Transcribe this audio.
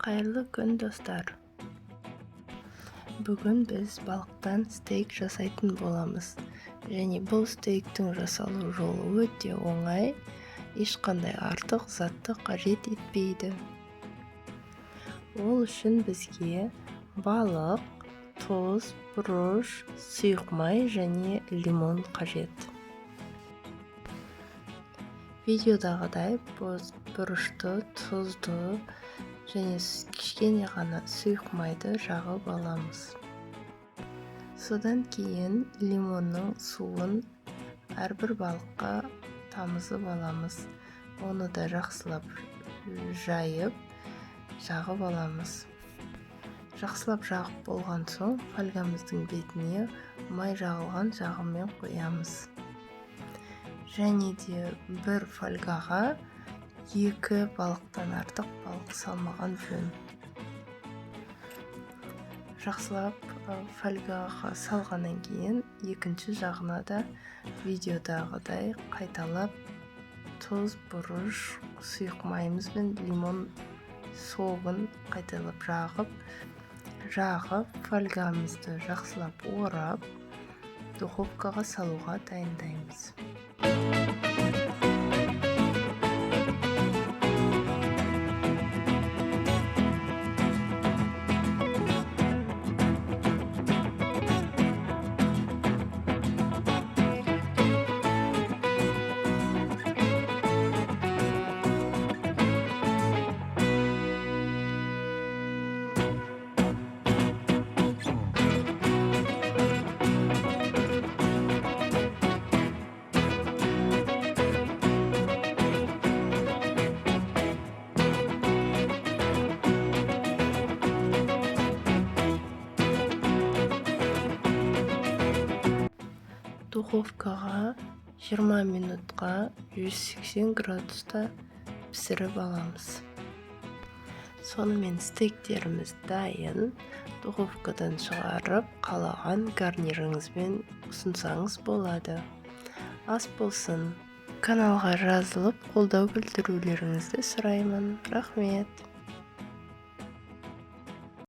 Қайырлы күн достар. Бүгін біз балықтан стейк жасайтын боламыз. Және бұл стейктің жасалу жолы өте оңай, ешқандай артық затты қажет етпейді. Ол үшін бізге балық, тұз, бұрыш, сұйық май және лимон қажет. Видеодағыдай бұрышты, тұзды және кішкене ғана сұйық майды жағып аламыз. Содан кейін лимонның суын әрбір балыққа тамызып аламыз. Оны да жақсылап жайып, жағып аламыз. Жақсылап жағып болған соң, фольгамыздың бетіне май жағылған жағымен қоямыз. Және де бір фольгаға 2 балықтан артық балық салмаған жөн. Жақсылап фольгаға салғаннан кейін екінші жағына да видеодағыдай қайталап тұз, бұрыш, сұйық майымыз бен лимон соғын қайталап жағып, фольгамызды жақсылап орап, духовкаға салуға дайындаймыз. Духовкаға 20 минутқа 180 градуста пісіріп аламыз. Сонымен стейктеріміз дайын. Духовкадан шығарып, қалаған гарниріңізбен ұсынсаңыз болады. Ас болсын. Каналға жазылып, қолдау білдірулеріңізді сұраймын. Рахмет.